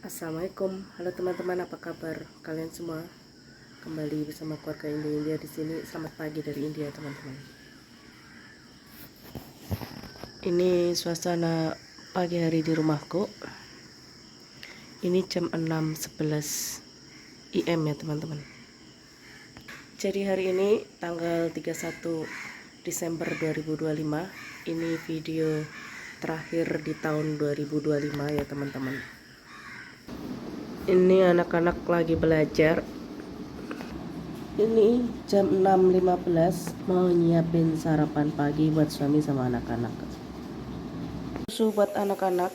Assalamualaikum, halo teman-teman, apa kabar kalian semua? Kembali bersama keluarga India di sini. Selamat pagi dari India, teman-teman. Ini suasana pagi hari di rumahku. Ini jam 6.11 IM ya, teman-teman. Jadi hari ini tanggal 31 Desember 2025. Ini video terakhir di tahun 2025 ya, teman-teman. Ini anak-anak lagi belajar. Ini jam 6.15 mau nyiapin sarapan pagi buat suami sama anak-anak. Susu buat anak-anak.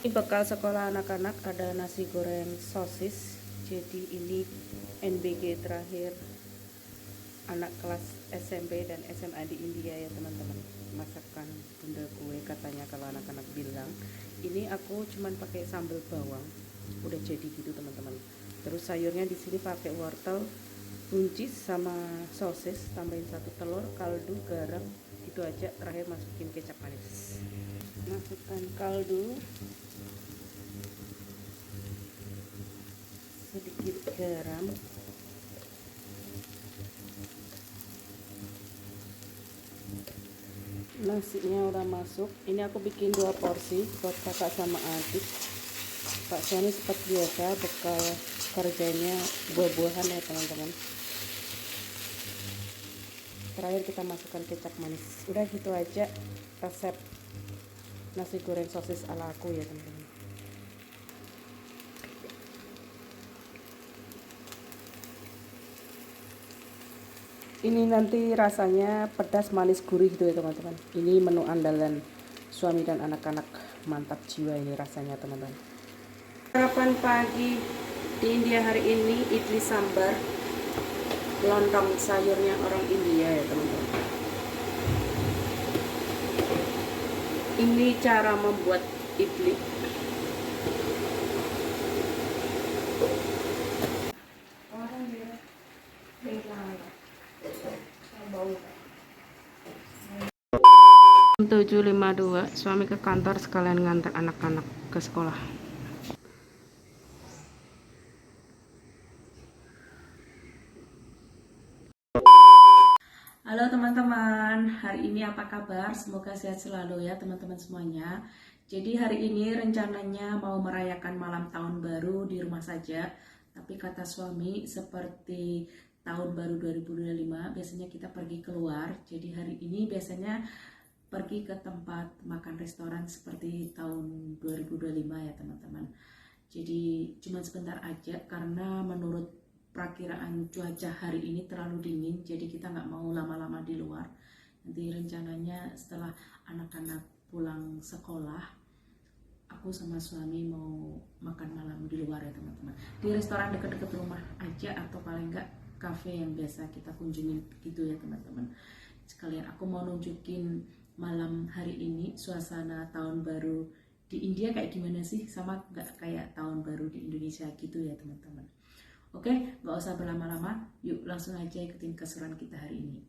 Ini bekal sekolah anak-anak, ada nasi goreng sosis. Jadi ini NBG terakhir anak kelas SMP dan SMA di India ya, teman-teman. Masakan bunda gue katanya kalau anak-anak bilang. Ini aku cuman pakai sambal bawang. Udah jadi gitu, teman-teman. Terus sayurnya di sini pakai wortel, buncis sama sosis, tambahin 1 telur, kaldu, garam, gitu aja. Terakhir masukin kecap manis. Masukkan kaldu, sedikit garam, nasinya udah masuk. Ini aku bikin 2 porsi buat kakak sama adik. Pak suami seperti biasa bekal kerjanya buah-buahan ya, teman-teman. Terakhir kita masukkan kecap manis. Udah gitu aja resep nasi goreng sosis ala aku ya, teman-teman. Ini nanti rasanya pedas manis gurih gitu ya, teman-teman. Ini menu andalan suami dan anak-anak. Mantap jiwa ini rasanya, teman-teman. Sarapan pagi di India hari ini idli sambar, lontong sayurnya orang India ya, teman-teman. Ini cara membuat idli. Jam 7.52 suami ke kantor sekalian ngantar anak-anak ke sekolah. Halo teman-teman, hari ini apa kabar? Semoga sehat selalu ya teman-teman semuanya. Jadi hari ini rencananya mau merayakan malam tahun baru di rumah saja. Tapi kata suami seperti tahun baru 2025 biasanya kita pergi keluar. Jadi hari ini biasanya pergi ke tempat makan restoran seperti tahun 2025 ya, teman-teman. Jadi cuma sebentar aja karena menurut perakiraan cuaca hari ini terlalu dingin, jadi kita nggak mau lama-lama di luar. Nanti rencananya setelah anak-anak pulang sekolah, aku sama suami mau makan malam di luar ya, teman-teman. Di restoran dekat-dekat rumah aja atau paling nggak cafe yang biasa kita kunjungin gitu ya, teman-teman. Sekalian aku mau nunjukin malam hari ini suasana tahun baru di India kayak gimana sih, sama nggak kayak tahun baru di Indonesia gitu ya, teman-teman. Oke, nggak usah berlama-lama, yuk langsung aja ikutin keseruan kita hari ini.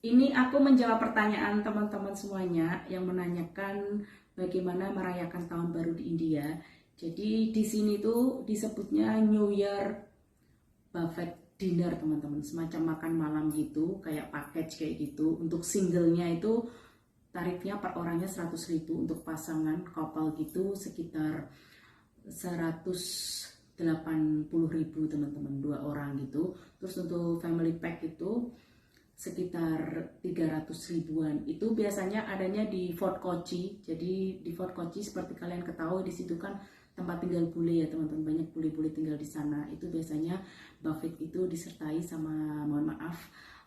Ini aku menjawab pertanyaan teman-teman semuanya yang menanyakan bagaimana merayakan tahun baru di India. Jadi di sini tuh disebutnya New Year buffet dinner, teman-teman, semacam makan malam gitu, kayak package kayak gitu. Untuk singlenya itu tarifnya per orangnya 100.000, untuk pasangan couple gitu sekitar 180.000, teman-teman, 2 orang gitu. Terus untuk family pack itu sekitar 300 ribuan. Itu biasanya adanya di Fort Kochi. Jadi di Fort Kochi seperti kalian ketahui di situ kan tempat tinggal bule ya, teman-teman, banyak bule-bule tinggal di sana. Itu biasanya buffet itu disertai sama, mohon maaf,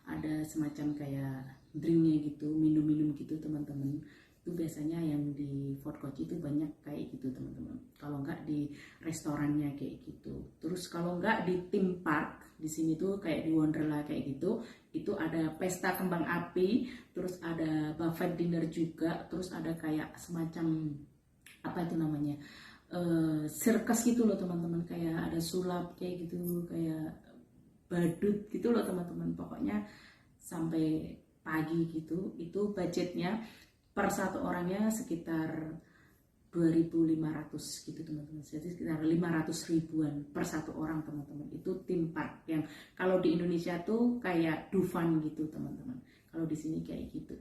ada semacam kayak drinknya gitu, minum-minum gitu, teman-teman. Itu biasanya yang di Fort Kochi itu banyak kayak gitu, teman-teman. Kalau nggak di restorannya kayak gitu. Terus kalau nggak di theme park, di sini tuh kayak di Wonderla kayak gitu, itu ada pesta kembang api, terus ada buffet dinner juga, terus ada kayak semacam apa itu namanya, circus gitu loh, teman-teman, kayak ada sulap kayak gitu, kayak badut gitu loh, teman-teman. Pokoknya sampai pagi gitu. Itu budgetnya per 1 orangnya sekitar 2.500 gitu teman-teman. Jadi sekitar 500 ribuan per satu orang teman-teman. Itu theme park yang kalau di Indonesia tuh kayak Dufan gitu teman-teman. Kalau di sini kayak gitu.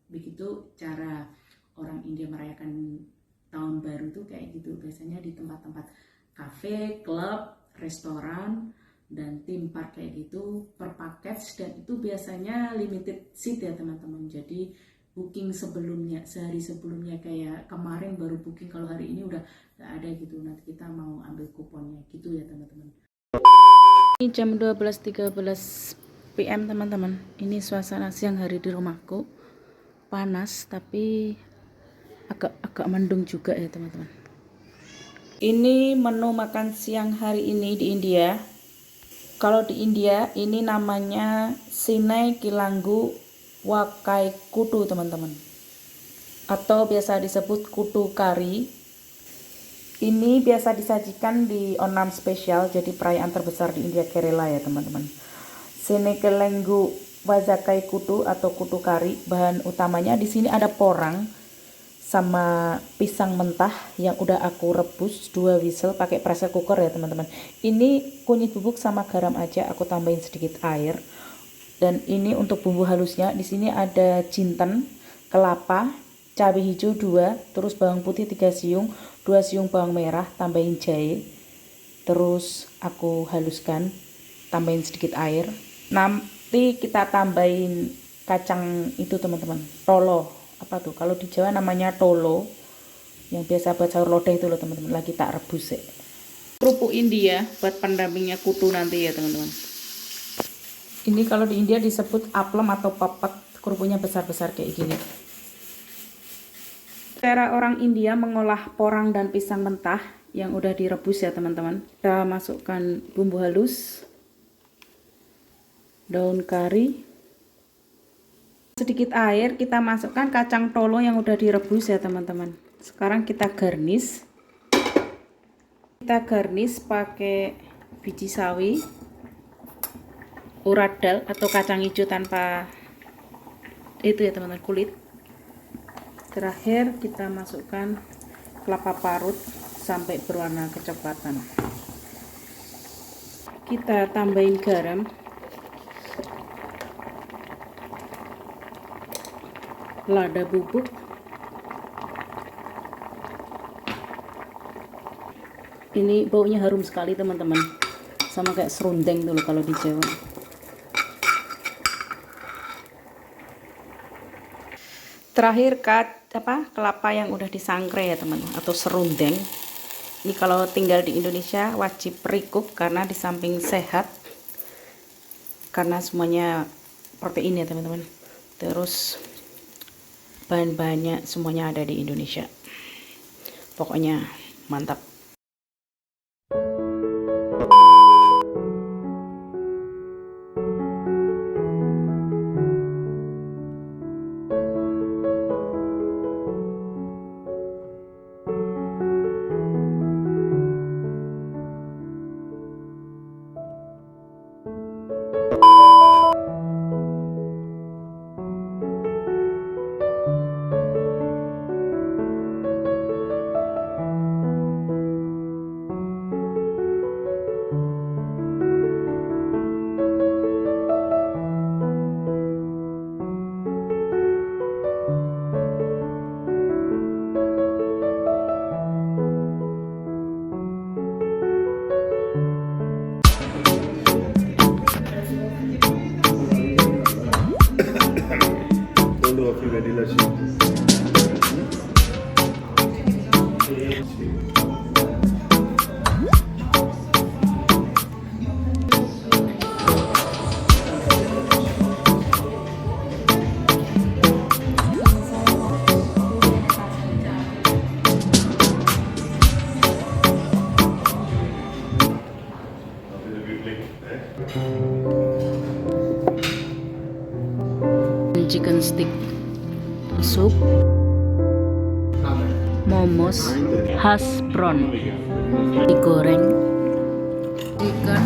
Begitu cara orang India merayakan tahun baru tuh kayak gitu. Biasanya di tempat-tempat kafe, klub, restoran, dan theme park kayak gitu per package, dan itu biasanya limited seat ya teman-teman. Jadi booking sebelumnya, sehari sebelumnya, kayak kemarin baru booking, kalau hari ini udah gak ada gitu, nanti kita mau ambil kuponnya gitu ya teman-teman. Ini jam 12.13 PM teman-teman. Ini suasana siang hari di rumahku, panas tapi agak mendung juga ya teman-teman. Ini menu makan siang hari ini di India. Kalau di India ini namanya Sinai Kilangu Wakai Kutu teman-teman, atau biasa disebut kutu kari. Ini biasa disajikan di Onam spesial, jadi perayaan terbesar di India Kerala ya teman-teman. Sinai Kilangu Wakai Kutu atau kutu kari, bahan utamanya di sini ada porang sama pisang mentah yang udah aku rebus 2 whistle pakai pressure cooker ya teman-teman. Ini kunyit bubuk sama garam aja, aku tambahin sedikit air. Dan ini untuk bumbu halusnya, di sini ada jinten, kelapa, cabai hijau 2, terus bawang putih 3 siung, 2 siung bawang merah, tambahin jahe. Terus aku haluskan, tambahin sedikit air. Nanti kita tambahin kacang itu teman-teman, tolo. Apa tuh? Kalau di Jawa namanya tolo, yang biasa buat sayur lodeh itu loh teman-teman. Lagi tak rebus ya. Kerupuk India buat pendampingnya kutu nanti ya teman-teman. Ini kalau di India disebut aplem atau papat, kerupuknya besar-besar kayak gini. Cara orang India mengolah porang dan pisang mentah yang udah direbus ya teman-teman. Kita masukkan bumbu halus, daun kari, sedikit air, kita masukkan kacang tolo yang udah direbus ya teman-teman. Sekarang kita garnish. Kita garnish pakai biji sawi, urat dal atau kacang hijau tanpa itu ya teman-teman, kulit. Terakhir kita masukkan kelapa parut sampai berwarna kecoklatan. Kita tambahin garam, lada bubuk, ini baunya harum sekali teman-teman, sama kayak serundeng dulu kalau di Jawa. Terakhir kelapa yang udah disangkre ya teman, atau serundeng. Ini kalau tinggal di Indonesia wajib recook karena di samping sehat, karena semuanya protein ya teman-teman. Terus bahan-bahannya semuanya ada di Indonesia. Pokoknya mantap. Chicken stick soup, momos, hash brown, digoreng, chicken,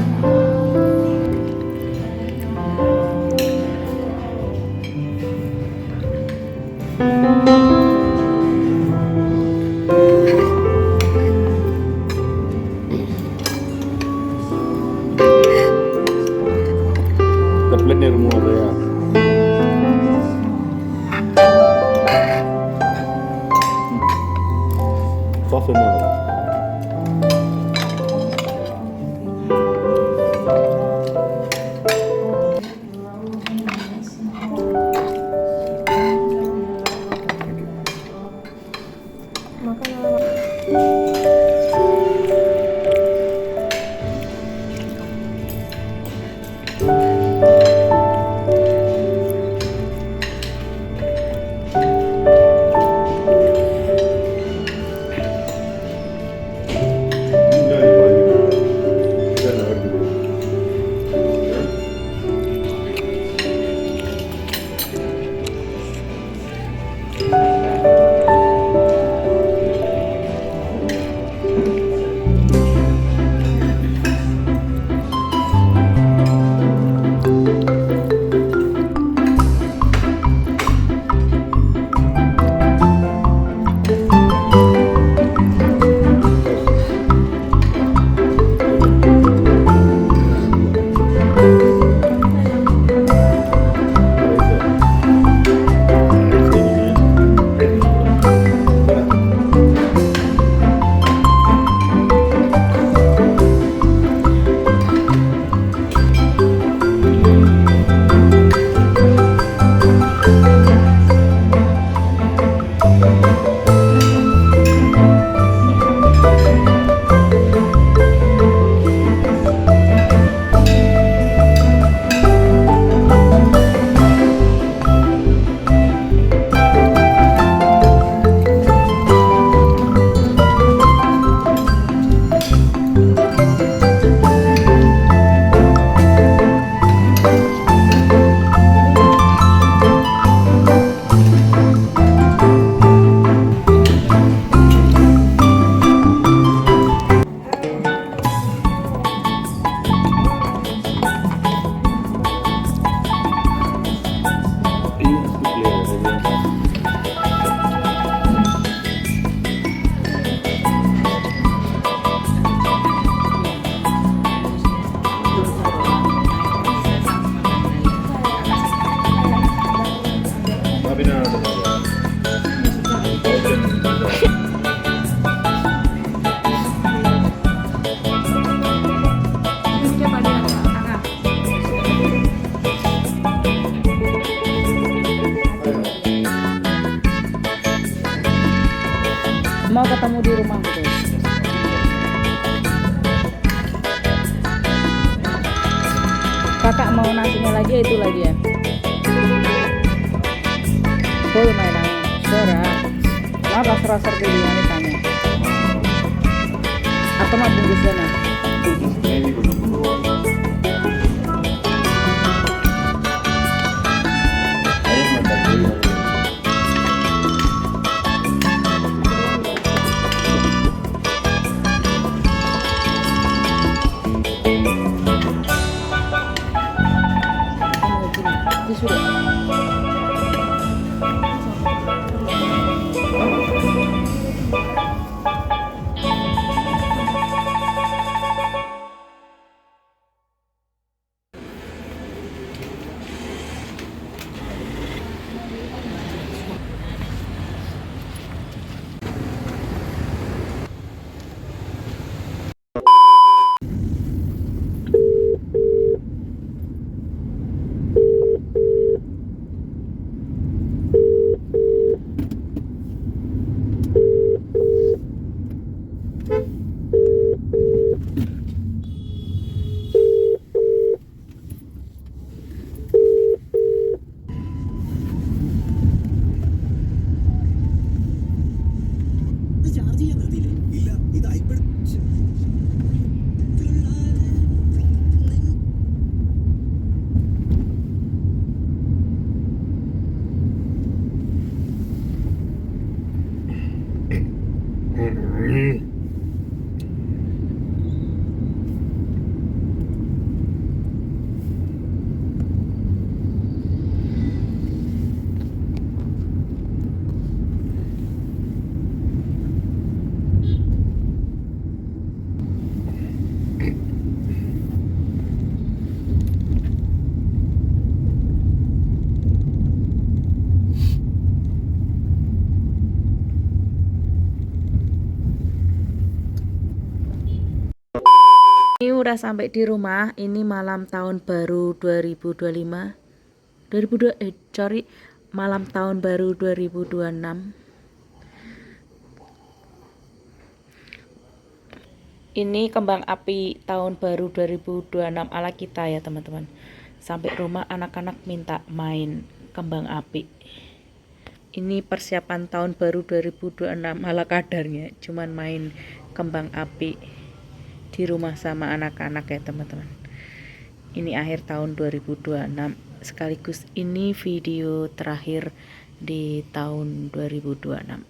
Mau ketemu di rumahku. Kakak mau nasinya lagi ya, itu lagi ya. Full mainan. Serah. Mau rasa-rasa dulu wanitanya. Atau mau bungkusnya nah? udah sampai di rumah. Ini malam tahun baru 2025. Malam tahun baru 2026. Ini kembang api tahun baru 2026 ala kita ya teman-teman. Sampai rumah anak-anak minta main kembang api. Ini persiapan tahun baru 2026 ala kadarnya. Cuman main kembang api di rumah sama anak-anak ya teman-teman. Ini akhir tahun 2026. Sekaligus ini video terakhir di tahun 2026.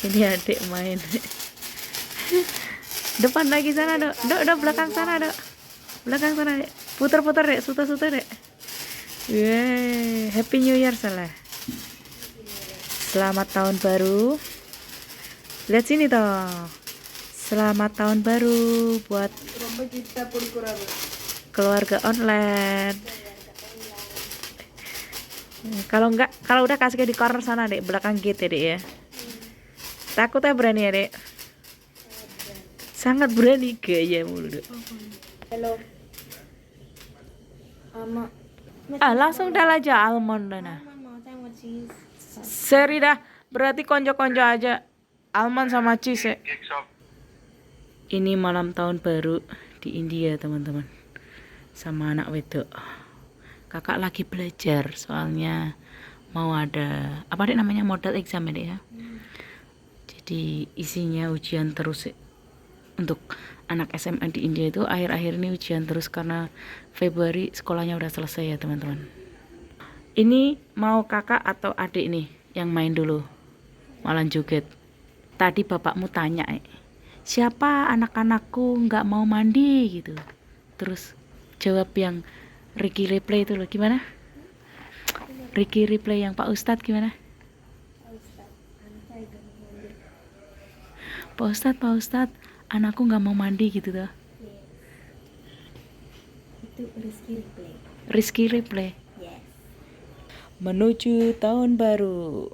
Ini adik main. Depan lagi sana, Dok. Dok, belakang sana, Dok. Belakang sana, Dek. Putar-putar, Dek. Suta-suta, Dek. Yeay, Happy New Year salah. Selamat tahun baru. Lihat sini toh. Selamat tahun baru buat keluarga online. Kalau udah kasih di corner sana, Dek, belakang gate ya, Dek ya. Takutnya berani ya, Dek. Sangat berani gaya mulu, Dek. Halo. Mama. Langsung dah aja almond dana. Mau saya mau cheese. Seri dah. Berarti konjo-konjo aja almond sama cheese ya. Ini malam tahun baru di India, teman-teman. Sama anak wedok. Kakak lagi belajar soalnya mau ada apa Dek namanya model exam ya, Dek ya. Jadi isinya ujian terus untuk anak SMA di India itu akhir-akhir ini ujian terus karena Februari sekolahnya udah selesai ya teman-teman. Ini mau kakak atau adik nih yang main dulu malah joget. Tadi bapakmu tanya siapa anak-anakku nggak mau mandi gitu. Terus jawab yang Ricky Replay itu loh, gimana? Ricky Replay yang Pak Ustadz gimana? Pak Ustadz, anakku nggak mau mandi gitu tuh. Itu Rizky Replay. Rizky Replay. Yes. Menuju tahun baru.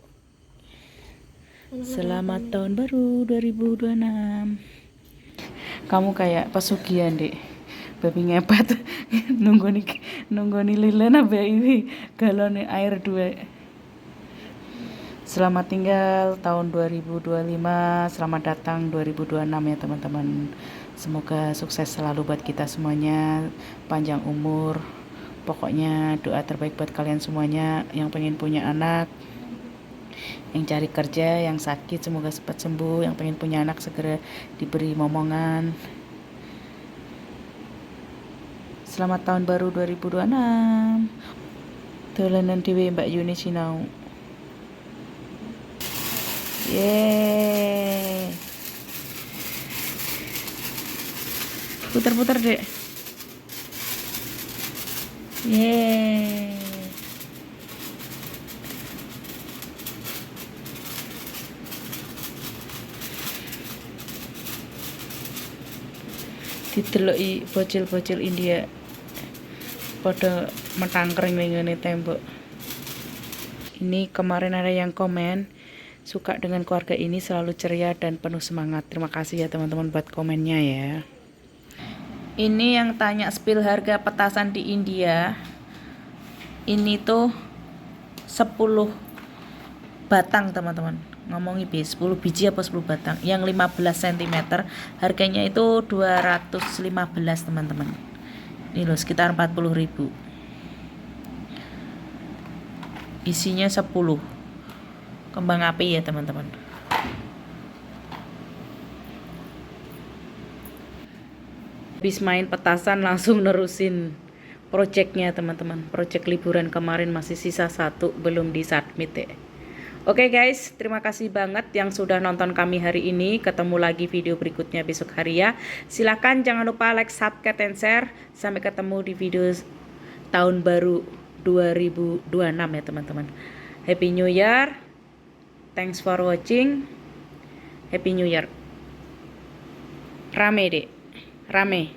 Selamat tahun baru 2026. Kamu kayak pesugihan, Dek. Babi ngepet nunggu nih lilin apa ini galon air 2. Selamat tinggal tahun 2025, selamat datang 2026 ya teman-teman. Semoga sukses selalu buat kita semuanya, panjang umur. Pokoknya doa terbaik buat kalian semuanya yang pengen punya anak, yang cari kerja, yang sakit semoga cepat sembuh, yang pengen punya anak segera diberi momongan. Selamat tahun baru 2026. Dolanan dhewe Mbak Yuni sinau. Yeay. Putar-putar, Dek. Yeay. Dideloki bocil-bocil India pada metangkring ning ngene tembok. Ini kemarin ada yang komen suka dengan keluarga ini, selalu ceria dan penuh semangat. Terima kasih ya teman-teman buat komennya ya. Ini yang tanya spill harga petasan di India. Ini tuh 10 batang teman-teman. Ngomongin 10 biji apa 10 batang. Yang 15 cm harganya itu 215 teman-teman. Ini loh sekitar 40.000. Isinya 10 kembang api ya teman-teman. Habis main petasan langsung nerusin projectnya teman-teman. Project liburan kemarin masih sisa 1 belum disubmit ya. Oke guys, terima kasih banget yang sudah nonton kami hari ini. Ketemu lagi video berikutnya besok hari ya. Silahkan jangan lupa like, subscribe, and share. Sampai ketemu di video tahun baru 2026 ya teman-teman. Happy New Year. Thanks for watching. Happy New Year. Rame, Dek. Rame.